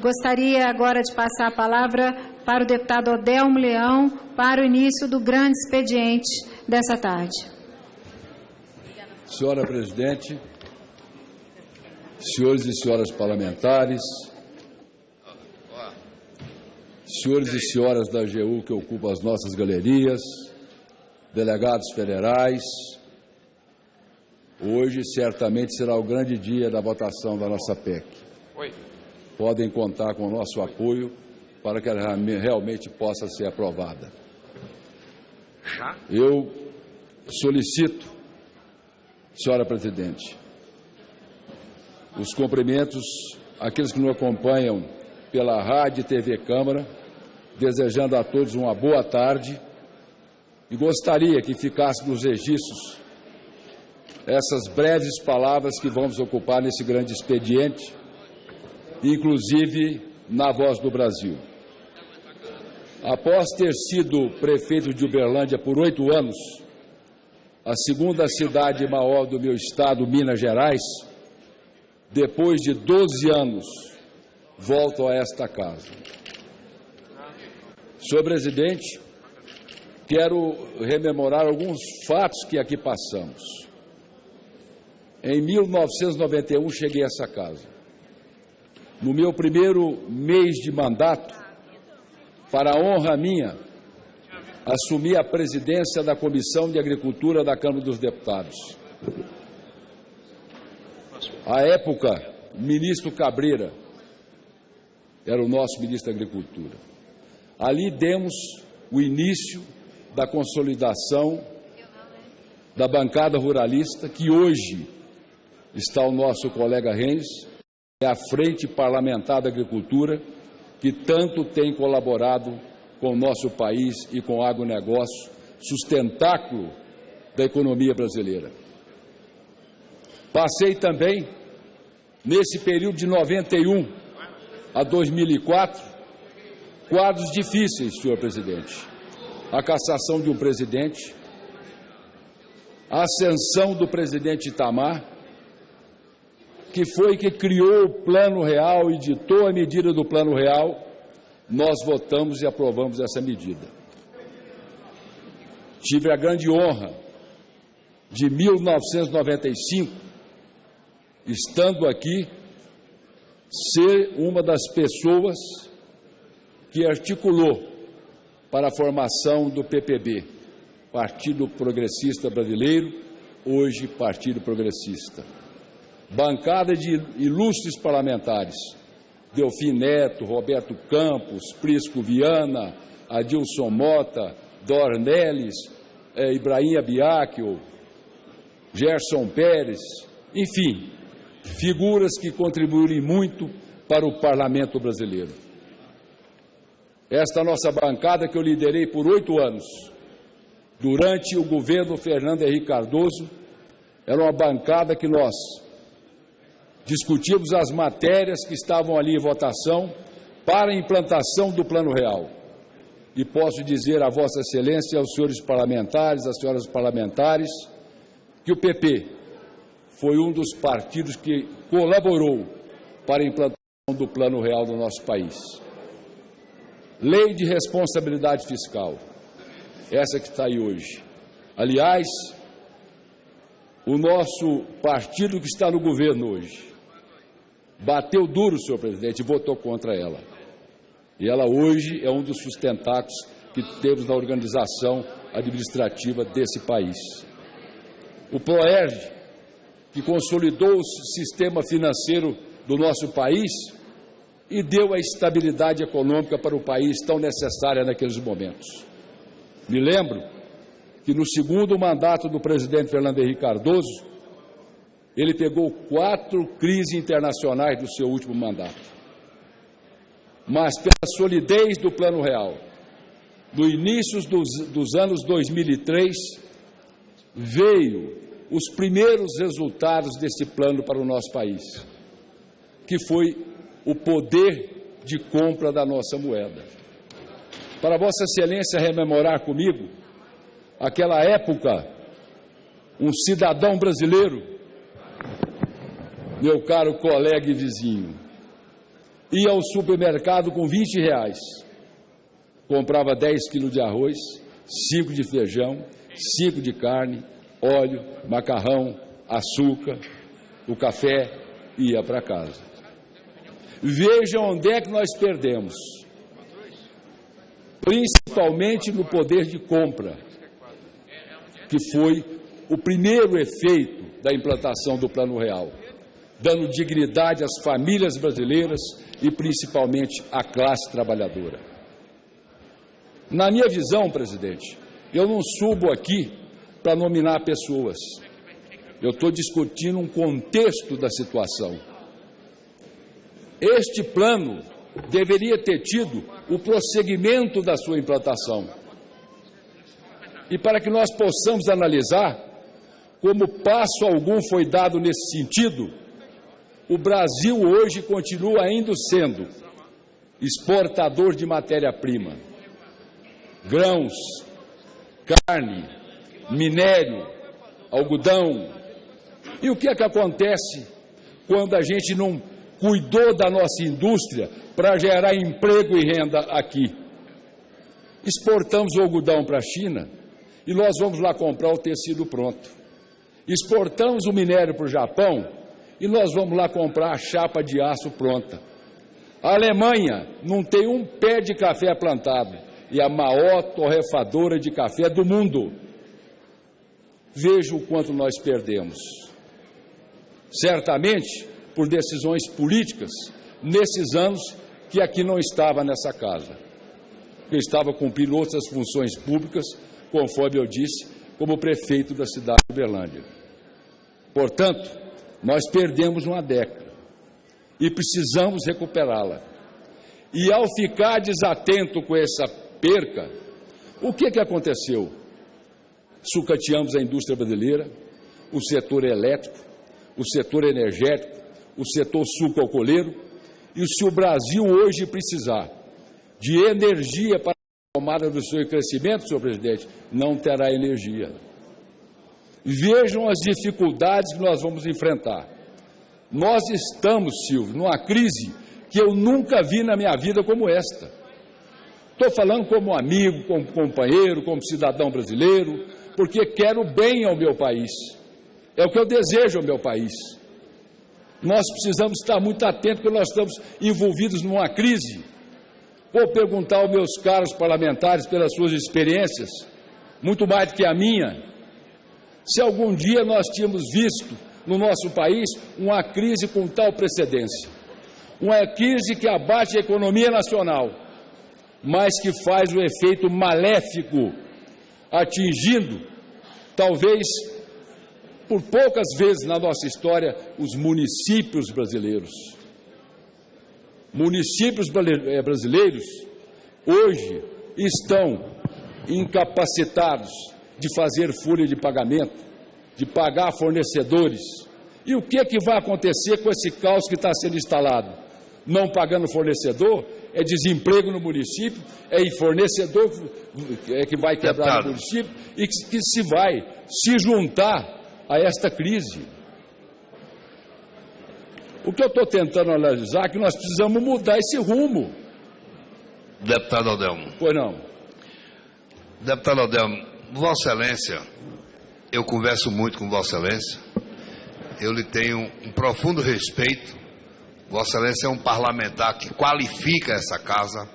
Gostaria agora de passar a palavra para o deputado Odelmo Leão para o início do grande expediente dessa tarde. Senhora Presidente, senhores e senhoras parlamentares, senhores e senhoras da AGU que ocupam as nossas galerias, delegados federais, hoje certamente será o grande dia da votação da nossa PEC. Podem contar com o nosso apoio para que ela realmente possa ser aprovada. Eu solicito, senhora Presidente, os cumprimentos àqueles que nos acompanham pela Rádio e TV Câmara, desejando a todos uma boa tarde e gostaria que ficasse nos registros essas breves palavras que vamos ocupar nesse grande expediente, inclusive na Voz do Brasil. Após ter sido prefeito de Uberlândia por 8 anos, a segunda cidade maior do meu estado, Minas Gerais, depois de 12 anos, volto a esta casa. Senhor Presidente, quero rememorar alguns fatos que aqui passamos. Em 1991, cheguei a essa casa. No meu primeiro mês de mandato, para a honra minha, assumi a presidência da Comissão de Agricultura da Câmara dos Deputados. À época, o ministro Cabreira era o nosso ministro da Agricultura. Ali demos o início da consolidação da bancada ruralista, que hoje está o nosso colega Reis, é a Frente Parlamentar da Agricultura, que tanto tem colaborado com o nosso país e com o agronegócio, sustentáculo da economia brasileira. Passei também, nesse período de 91 a 2004, quadros difíceis, senhor presidente. A cassação de um presidente, a ascensão do presidente Itamar, que foi que criou o Plano Real e ditou a medida do Plano Real, nós votamos e aprovamos essa medida. Tive a grande honra de 1995, estando aqui, ser uma das pessoas que articulou para a formação do PPB, Partido Progressista Brasileiro, hoje Partido Progressista. Bancada de ilustres parlamentares, Delfim Neto, Roberto Campos, Prisco Viana, Adilson Mota, Dornelles, Ibrahim Abiaquio, Gerson Pérez, enfim, figuras que contribuíram muito para o parlamento brasileiro. Esta nossa bancada que eu liderei por 8 anos, durante o governo Fernando Henrique Cardoso, era uma bancada que nós discutimos as matérias que estavam ali em votação para a implantação do Plano Real. E posso dizer a Vossa Excelência, aos senhores parlamentares, às senhoras parlamentares, que o PP foi um dos partidos que colaborou para a implantação do Plano Real do nosso país. Lei de responsabilidade fiscal, essa que está aí hoje. Aliás, o nosso partido que está no governo hoje bateu duro, senhor presidente, e votou contra ela. E ela hoje é um dos sustentáculos que temos na organização administrativa desse país. O PROERD, que consolidou o sistema financeiro do nosso país e deu a estabilidade econômica para o país tão necessária naqueles momentos. Me lembro que no segundo mandato do presidente Fernando Henrique Cardoso, ele pegou 4 crises internacionais do seu último mandato. Mas pela solidez do Plano Real, no início dos anos 2003, veio os primeiros resultados desse plano para o nosso país, que foi o poder de compra da nossa moeda. Para Vossa Excelência rememorar comigo, aquela época, um cidadão brasileiro, meu caro colega e vizinho, ia ao supermercado com R$20, comprava 10 quilos de arroz, 5 de feijão, 5 de carne, óleo, macarrão, açúcar, o café, e ia para casa. Vejam onde é que nós perdemos, principalmente no poder de compra, que foi o primeiro efeito da implantação do Plano Real, dando dignidade às famílias brasileiras e principalmente à classe trabalhadora. Na minha visão, presidente, eu não subo aqui para nominar pessoas. Eu estou discutindo um contexto da situação. Este plano deveria ter tido o prosseguimento da sua implantação. E para que nós possamos analisar como passo algum foi dado nesse sentido, o Brasil hoje continua ainda sendo exportador de matéria-prima, grãos, carne, minério, algodão. E o que é que acontece quando a gente não cuidou da nossa indústria para gerar emprego e renda aqui? Exportamos o algodão para a China e nós vamos lá comprar o tecido pronto. Exportamos o minério para o Japão e nós vamos lá comprar a chapa de aço pronta. A Alemanha não tem um pé de café plantado e a maior torrefadora de café do mundo. Veja o quanto nós perdemos. Certamente por decisões políticas nesses anos que aqui não estava nessa casa. Eu estava cumprindo outras funções públicas, conforme eu disse, como prefeito da cidade de Uberlândia. Portanto, nós perdemos uma década e precisamos recuperá-la. E ao ficar desatento com essa perca, o que aconteceu? Sucateamos a indústria brasileira, o setor elétrico, o setor energético, o setor sucroalcooleiro, e se o Brasil hoje precisar de energia para a tomada do seu crescimento, senhor presidente, não terá energia. Vejam as dificuldades que nós vamos enfrentar. Nós estamos, Silvio, numa crise que eu nunca vi na minha vida como esta. Estou falando como amigo, como companheiro, como cidadão brasileiro, porque quero bem ao meu país. É o que eu desejo ao meu país. Nós precisamos estar muito atentos, porque nós estamos envolvidos numa crise. Vou perguntar aos meus caros parlamentares, pelas suas experiências, muito mais do que a minha, se algum dia nós tínhamos visto no nosso país uma crise com tal precedência. Uma crise que abate a economia nacional, mas que faz o efeito maléfico, atingindo, talvez por poucas vezes na nossa história, os municípios brasileiros. Municípios brasileiros hoje estão incapacitados de fazer folha de pagamento, de pagar fornecedores. E o que vai acontecer com esse caos que está sendo instalado? Não pagando fornecedor, é desemprego no município, é fornecedor que vai quebrar no município e que se vai se juntar a esta crise. O que eu estou tentando analisar é que nós precisamos mudar esse rumo. Deputado Adelmo. Pois não. Deputado Adelmo, Vossa Excelência, eu converso muito com Vossa Excelência, eu lhe tenho um profundo respeito. Vossa Excelência é um parlamentar que qualifica essa casa.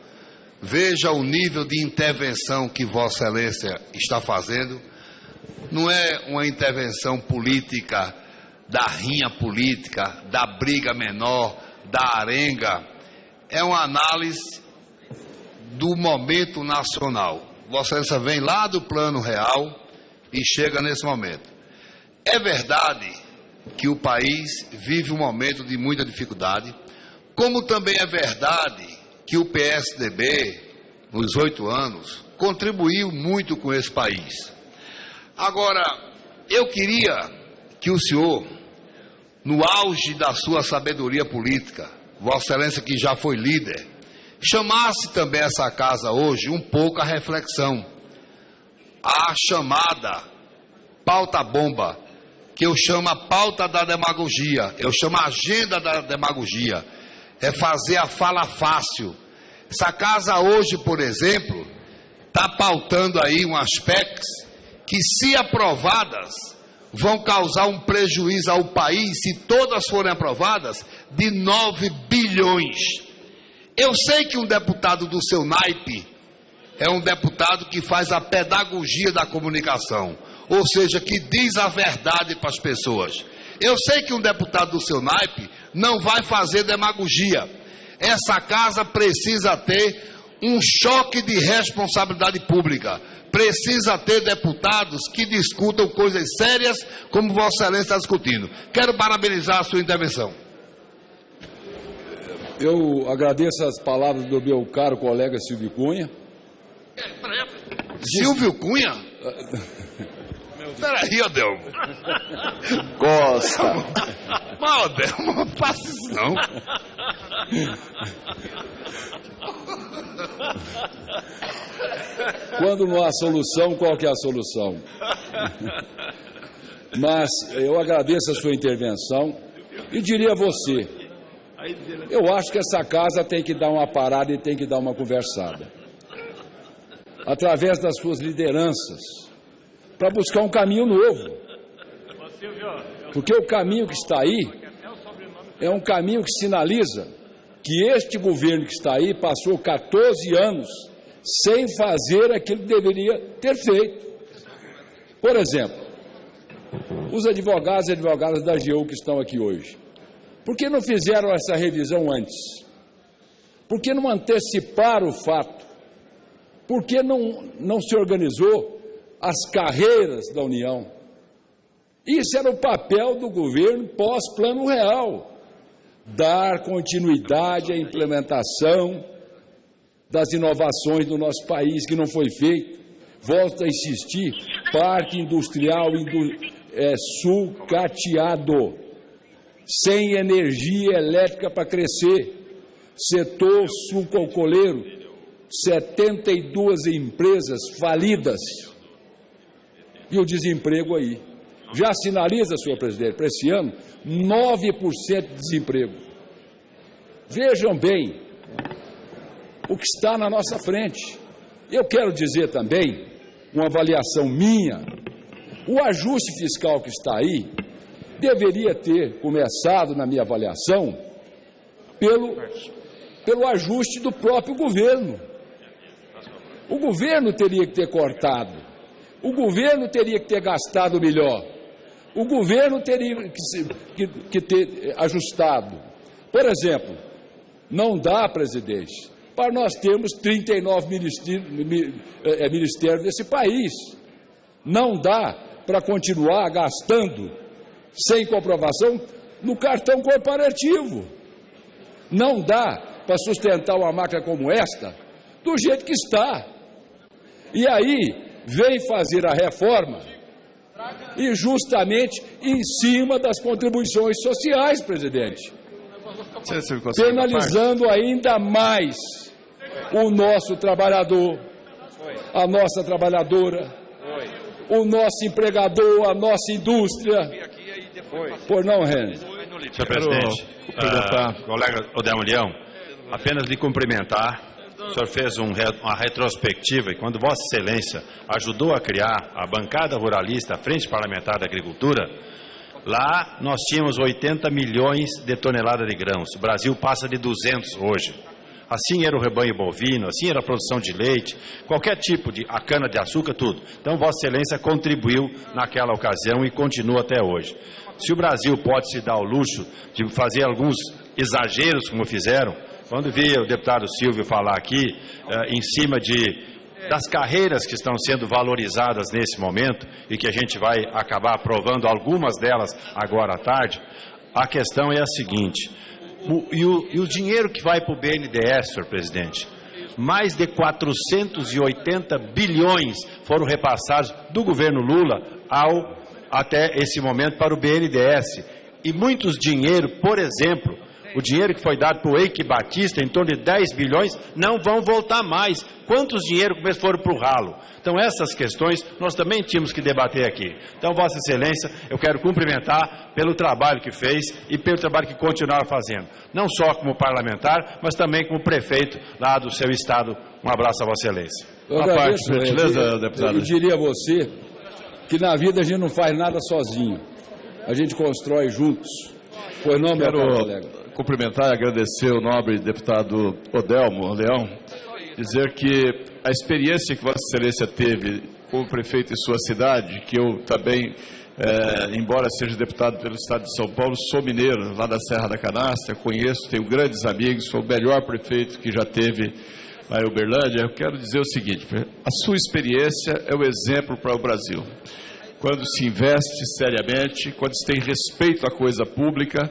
Veja o nível de intervenção que Vossa Excelência está fazendo. Não é uma intervenção política, da rinha política, da briga menor, da arenga. É uma análise do momento nacional. Vossa Excelência vem lá do Plano Real e chega nesse momento. É verdade que o país vive um momento de muita dificuldade, como também é verdade que o PSDB, nos 8 anos, contribuiu muito com esse país. Agora, eu queria que o senhor, no auge da sua sabedoria política, Vossa Excelência que já foi líder, chamasse também essa casa hoje um pouco à reflexão. A chamada pauta-bomba, que eu chamo a pauta da demagogia, eu chamo a agenda da demagogia. é fazer a fala fácil. Essa casa hoje, por exemplo, está pautando aí umas PECs que, se aprovadas, vão causar um prejuízo ao país, se todas forem aprovadas, de 9 bilhões. Eu sei que um deputado do seu naipe é um deputado que faz a pedagogia da comunicação, ou seja, que diz a verdade para as pessoas. Eu sei que um deputado do seu naipe não vai fazer demagogia. Essa casa precisa ter um choque de responsabilidade pública. Precisa ter deputados que discutam coisas sérias, como Vossa Excelência está discutindo. Quero parabenizar a sua intervenção. Eu agradeço as palavras do meu caro colega Silvio Cunha. Silvio Cunha? Peraí, Adelmo. Costa. Mas, Adelmo, não faça isso não. Quando não há solução, qual que é a solução? Mas eu agradeço a sua intervenção e diria a você, eu acho que essa casa tem que dar uma parada e tem que dar uma conversada. Através das suas lideranças, para buscar um caminho novo. Porque o caminho que está aí é um caminho que sinaliza que este governo que está aí passou 14 anos sem fazer aquilo que deveria ter feito. Por exemplo, os advogados e advogadas da AGU que estão aqui hoje, por que não fizeram essa revisão antes? Por que não anteciparam o fato? Por que não se organizou as carreiras da União? Isso era o papel do governo pós-Plano Real, dar continuidade à implementação das inovações no nosso país, que não foi feito. Volto a insistir, parque industrial sucateado, sem energia elétrica para crescer, setor sucroalcooleiro, 72 empresas falidas, e o desemprego aí. Já sinaliza, senhor presidente, para esse ano, 9% de desemprego. Vejam bem o que está na nossa frente. Eu quero dizer também, uma avaliação minha, o ajuste fiscal que está aí deveria ter começado, na minha avaliação, pelo ajuste do próprio governo. O governo teria que ter cortado, o governo teria que ter gastado melhor, o governo teria que ter ajustado. Por exemplo, não dá, presidente, para nós termos 39 ministérios desse país. Não dá para continuar gastando sem comprovação no cartão corporativo. Não dá para sustentar uma máquina como esta do jeito que está. E aí vem fazer a reforma e justamente em cima das contribuições sociais, presidente, penalizando ainda mais o nosso trabalhador, a nossa trabalhadora, o nosso empregador, a nossa indústria. Por não, Renan? Senhor presidente, colega Adelmo Leão, apenas lhe cumprimentar. O senhor fez uma retrospectiva e quando Vossa Excelência ajudou a criar a bancada ruralista, a Frente Parlamentar da Agricultura, lá nós tínhamos 80 milhões de toneladas de grãos. O Brasil passa de 200 hoje. Assim era o rebanho bovino, assim era a produção de leite, qualquer tipo de cana-de-açúcar, tudo. Então, Vossa Excelência contribuiu naquela ocasião e continua até hoje. Se o Brasil pode se dar ao luxo de fazer alguns exageros, como fizeram, quando vi o deputado Silvio falar aqui, em cima das carreiras que estão sendo valorizadas nesse momento e que a gente vai acabar aprovando algumas delas agora à tarde, a questão é a seguinte: e o dinheiro que vai para o BNDES, senhor presidente, mais de 480 bilhões foram repassados do governo Lula até esse momento para o BNDES. E muitos dinheiro, por exemplo, O dinheiro que foi dado para o Eike Batista, em torno de 10 bilhões, não vão voltar mais. Quantos dinheiro foram para o ralo? Então, essas questões nós também tínhamos que debater aqui. Então, Vossa Excelência, eu quero cumprimentar pelo trabalho que fez e pelo trabalho que continuar fazendo. Não só como parlamentar, mas também como prefeito lá do seu estado. Um abraço a Vossa Excelência. Eu agradeço, por gentileza, deputado. Eu diria a você que na vida a gente não faz nada sozinho. A gente constrói juntos. Pois não, meu colega? Cumprimentar e agradecer o nobre deputado Odelmo Leão, dizer que a experiência que Vossa Excelência teve como prefeito em sua cidade, que eu também, embora seja deputado pelo estado de São Paulo, sou mineiro, lá da Serra da Canastra, conheço, tenho grandes amigos, sou o melhor prefeito que já teve lá em Uberlândia. Eu quero dizer o seguinte: a sua experiência é o exemplo para o Brasil. Quando se investe seriamente, quando se tem respeito à coisa pública.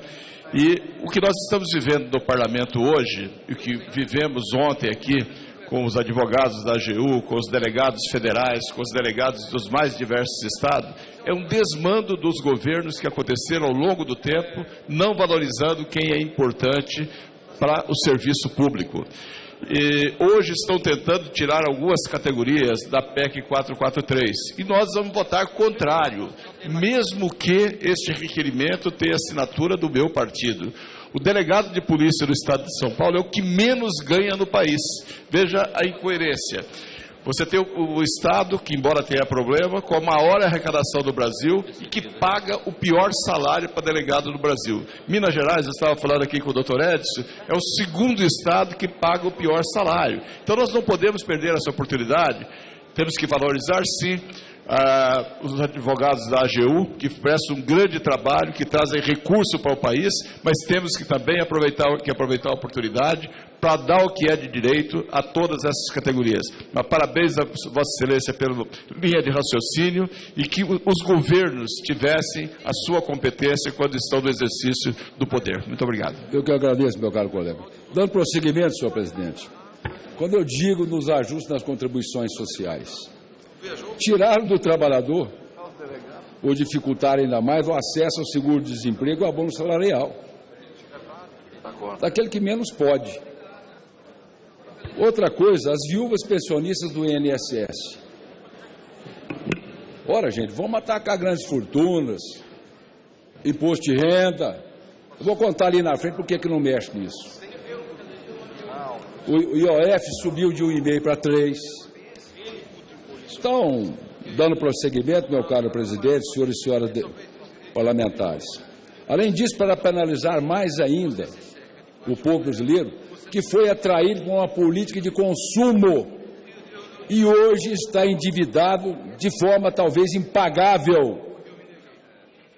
E o que nós estamos vivendo no parlamento hoje, e o que vivemos ontem aqui com os advogados da AGU, com os delegados federais, com os delegados dos mais diversos estados, é um desmando dos governos que aconteceram ao longo do tempo, não valorizando quem é importante para o serviço público. E hoje estão tentando tirar algumas categorias da PEC 443 e nós vamos votar contrário, mesmo que este requerimento tenha assinatura do meu partido. O delegado de polícia do estado de São Paulo é o que menos ganha no país. Veja a incoerência. Você tem o estado que, embora tenha problema, com a maior arrecadação do Brasil e que paga o pior salário para delegado no Brasil. Minas Gerais, eu estava falando aqui com o doutor Edson, é o segundo estado que paga o pior salário. Então nós não podemos perder essa oportunidade, temos que valorizar sim os advogados da AGU, que prestam um grande trabalho, que trazem recurso para o país, mas temos que também aproveitar a oportunidade para dar o que é de direito a todas essas categorias. Mas parabéns a Vossa Excelência pela linha de raciocínio e que os governos tivessem a sua competência quando estão no exercício do poder. Muito obrigado. Eu que agradeço, meu caro colega. Dando prosseguimento, senhor presidente, quando eu digo nos ajustes nas contribuições sociais, tiraram do trabalhador ou dificultar ainda mais o acesso ao seguro-desemprego e ao abono salarial, daquele que menos pode. Outra coisa, as viúvas pensionistas do INSS. Ora, gente, vamos atacar grandes fortunas, imposto de renda. Eu vou contar ali na frente por que não mexe nisso. O IOF subiu de 1,5 para 3. Então, dando prosseguimento, meu caro presidente, senhores e senhoras parlamentares. Além disso, para penalizar mais ainda o povo brasileiro, que foi atraído por uma política de consumo e hoje está endividado de forma talvez impagável.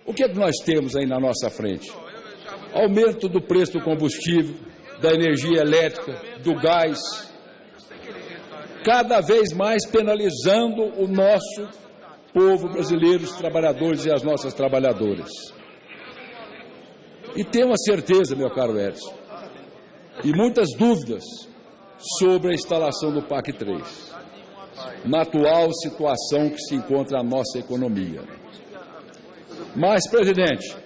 O que é que nós temos aí na nossa frente? Aumento do preço do combustível, da energia elétrica, do gás, cada vez mais penalizando o nosso povo brasileiro, os trabalhadores e as nossas trabalhadoras. E tenho a certeza, meu caro Edson, e muitas dúvidas sobre a instalação do PAC 3, na atual situação que se encontra a nossa economia. Mas, presidente,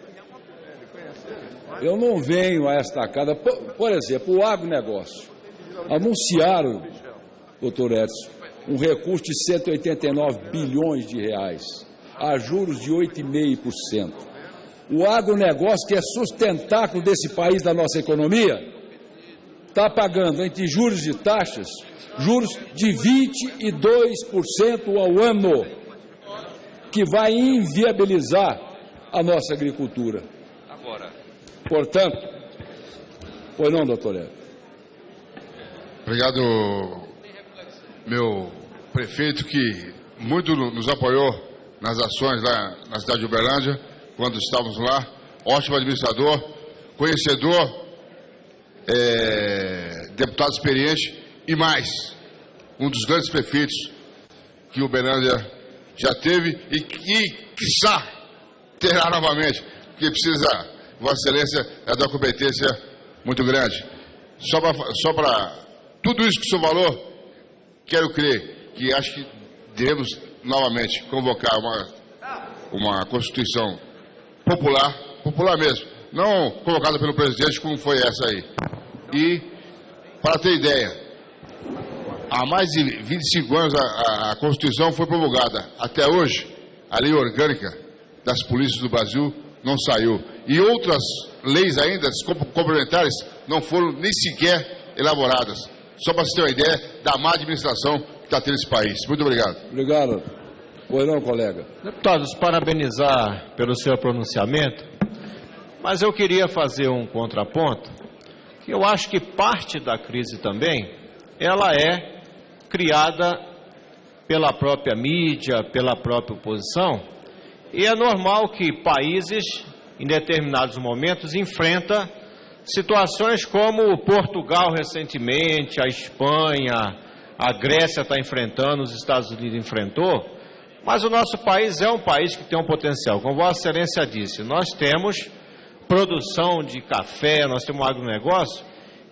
eu não venho a esta casa, por exemplo, o agronegócio. Anunciaram, doutor Edson, um recurso de 189 bilhões de reais, a juros de 8,5%. O agronegócio, que é sustentáculo desse país, da nossa economia, está pagando, entre juros e taxas, juros de 22% ao ano, que vai inviabilizar a nossa agricultura. Portanto, pois não, doutor Edson? Obrigado, meu prefeito, que muito nos apoiou nas ações lá na cidade de Uberlândia, quando estávamos lá. Ótimo administrador, conhecedor, deputado experiente e mais, um dos grandes prefeitos que Uberlândia já teve e que, quiçá, terá novamente, porque precisa, Vossa Excelência, é da competência muito grande. Só para tudo isso que o senhor falou, quero crer que acho que devemos novamente convocar uma Constituição popular mesmo, não colocada pelo presidente como foi essa aí. E, para ter ideia, há mais de 25 anos a Constituição foi promulgada. Até hoje, a lei orgânica das polícias do Brasil não saiu. E outras leis ainda, complementares, não foram nem sequer elaboradas. Só para você ter uma ideia da má administração que está tendo esse país. Muito obrigado. Obrigado. Pois não, colega. Deputados, parabenizar pelo seu pronunciamento, mas eu queria fazer um contraponto, que eu acho que parte da crise também, ela é criada pela própria mídia, pela própria oposição, e é normal que países, em determinados momentos, enfrentam situações como Portugal recentemente, a Espanha, a Grécia está enfrentando, os Estados Unidos enfrentou, mas o nosso país é um país que tem um potencial. Como Vossa Excelência disse, nós temos produção de café, nós temos um agronegócio,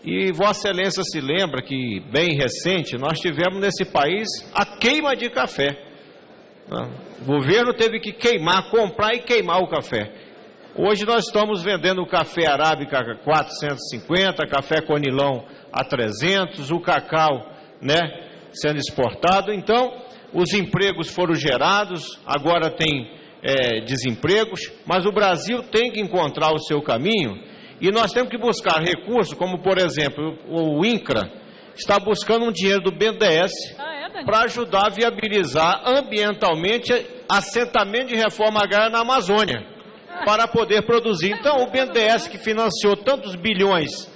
e Vossa Excelência se lembra que, bem recente, nós tivemos nesse país a queima de café. O governo teve que queimar, comprar e queimar o café. Hoje nós estamos vendendo o café arábica a 450, café conilão a 300, o cacau, sendo exportado. Então, os empregos foram gerados, agora tem desempregos, mas o Brasil tem que encontrar o seu caminho e nós temos que buscar recursos, como, por exemplo, o INCRA está buscando um dinheiro do BNDES para ajudar a viabilizar ambientalmente assentamento de reforma agrária na Amazônia, para poder produzir. Então, o BNDES, que financiou tantos bilhões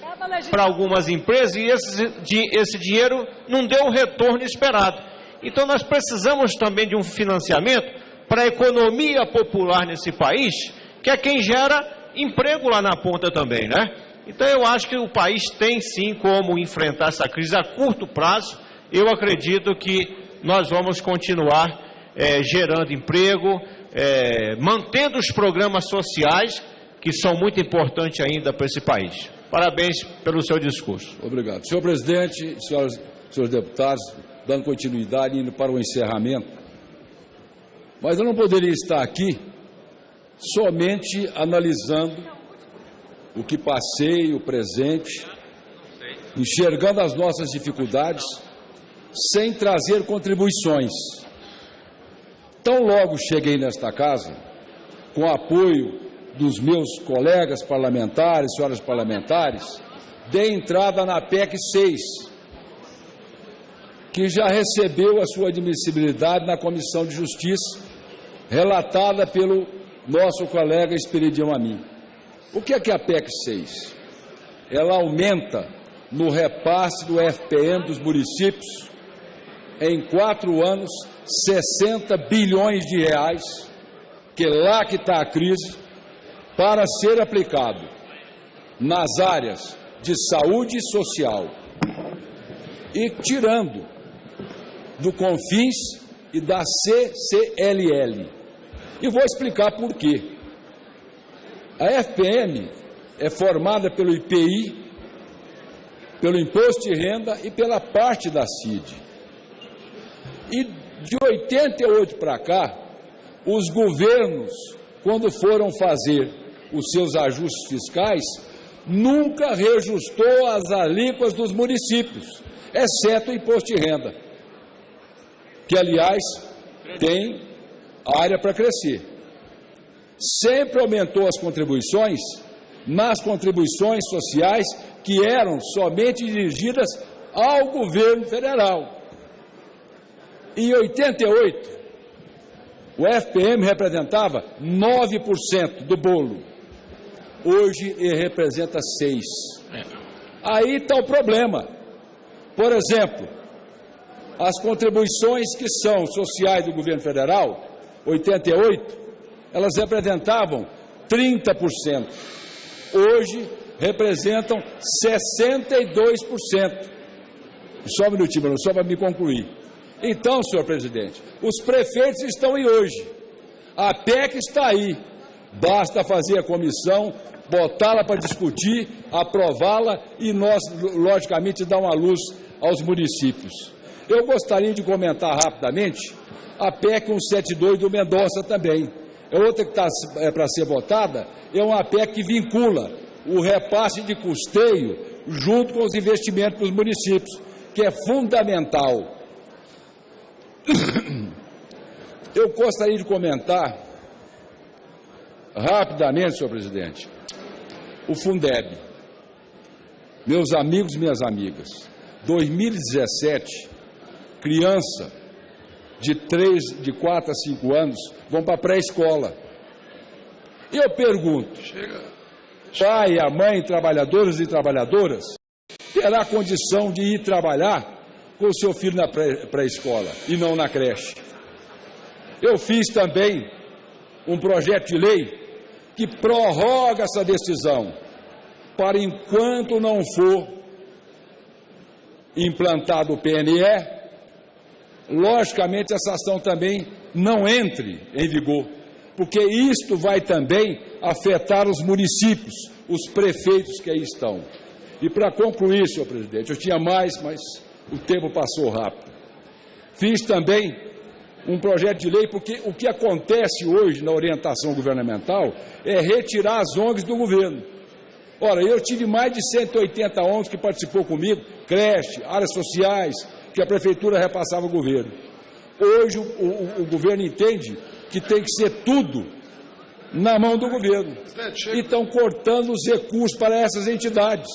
para algumas empresas, e esse dinheiro não deu o retorno esperado. Então, nós precisamos também de um financiamento para a economia popular nesse país, que é quem gera emprego lá na ponta também, Então, eu acho que o país tem sim como enfrentar essa crise a curto prazo. Eu acredito que nós vamos continuar gerando emprego, mantendo os programas sociais, que são muito importantes ainda para esse país. Parabéns pelo seu discurso. Obrigado. Senhor presidente, senhores deputados, dando continuidade, indo para o encerramento, mas eu não poderia estar aqui somente analisando o que passei, o presente, enxergando as nossas dificuldades, sem trazer contribuições. Tão logo cheguei nesta casa, com o apoio dos meus colegas parlamentares, senhoras parlamentares, dei entrada na PEC 6, que já recebeu a sua admissibilidade na Comissão de Justiça, relatada pelo nosso colega Esperidião Amin. O que é a PEC 6? Ela aumenta no repasse do FPM dos municípios, em 4 anos, 60 bilhões de reais, que é lá que está a crise, para ser aplicado nas áreas de saúde social e tirando do CONFINS e da CCLL. E vou explicar por quê. A FPM é formada pelo IPI, pelo Imposto de Renda e pela parte da CID. E de 88 para cá, os governos, quando foram fazer os seus ajustes fiscais, nunca reajustou as alíquotas dos municípios, exceto o Imposto de Renda, que, aliás, tem área para crescer. Sempre aumentou as contribuições nas contribuições sociais que eram somente dirigidas ao governo federal. Em 88, o FPM representava 9% do bolo. Hoje ele representa 6%. Aí está o problema. Por exemplo, as contribuições que são sociais do governo federal, 88, elas representavam 30%. Hoje representam 62%. Só um minutinho, só para me concluir. Então, senhor presidente, os prefeitos estão aí hoje. A PEC está aí. Basta fazer a comissão, botá-la para discutir, aprová-la e nós, logicamente, dar uma luz aos municípios. Eu gostaria de comentar rapidamente a PEC 172 do Mendonça também. outra que está para ser votada é uma PEC que vincula o repasse de custeio junto com os investimentos para os municípios, que é fundamental. Eu gostaria de comentar rapidamente, senhor presidente, o Fundeb. Meus amigos e minhas amigas, 2017, criança de 4 a 5 anos vão para a pré-escola. Eu pergunto, pai, a mãe, trabalhadores e trabalhadoras, terá condição de ir trabalhar com o seu filho na pré-escola e não na creche? Eu fiz também um projeto de lei que prorroga essa decisão para enquanto não for implantado o PNE, logicamente essa ação também não entre em vigor, porque isto vai também afetar os municípios, os prefeitos que aí estão. E para concluir, senhor presidente, eu tinha mais, mas o tempo passou rápido. Fiz também um projeto de lei, porque o que acontece hoje na orientação governamental é retirar as ONGs do governo. Ora, eu tive mais de 180 ONGs que participou comigo, creche, áreas sociais, que a prefeitura repassava ao governo. Hoje o governo entende que tem que ser tudo na mão do governo. E estão cortando os recursos para essas entidades.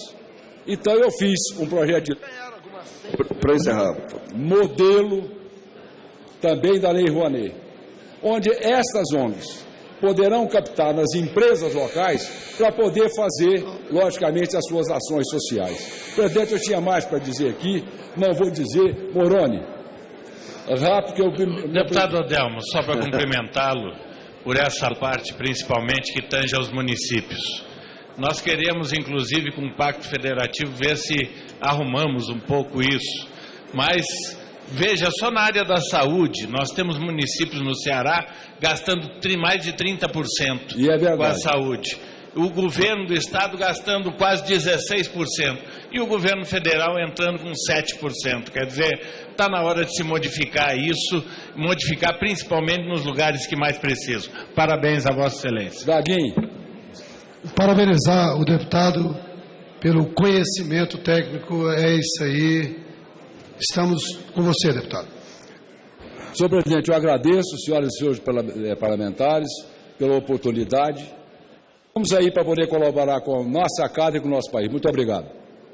Então eu fiz um projeto de lei. Para encerrar, modelo também da Lei Rouanet, onde estas ONGs poderão captar nas empresas locais para poder fazer, logicamente, as suas ações sociais. Presidente, eu tinha mais para dizer aqui, não vou dizer. Moroni, rápido que eu... Deputado Odelmo, só para cumprimentá-lo por essa parte, principalmente, que tange aos municípios. Nós queremos, inclusive, com o Pacto Federativo, ver se arrumamos um pouco isso, mas... Veja, só na área da saúde, nós temos municípios no Ceará gastando mais de 30% com a saúde. O governo do estado gastando quase 16%. E o governo federal entrando com 7%. Quer dizer, está na hora de se modificar isso, modificar principalmente nos lugares que mais precisam. Parabéns a Vossa Excelência. Gaguinho. Parabenizar o deputado pelo conhecimento técnico, é isso aí. Estamos com você, deputado. Senhor presidente, eu agradeço, senhoras e senhores parlamentares, pela oportunidade. Vamos aí para poder colaborar com a nossa casa e com o nosso país. Muito obrigado.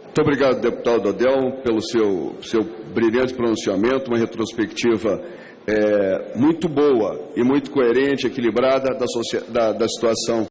Muito obrigado, deputado Odelmo, pelo seu brilhante pronunciamento, uma retrospectiva muito boa e muito coerente, equilibrada da situação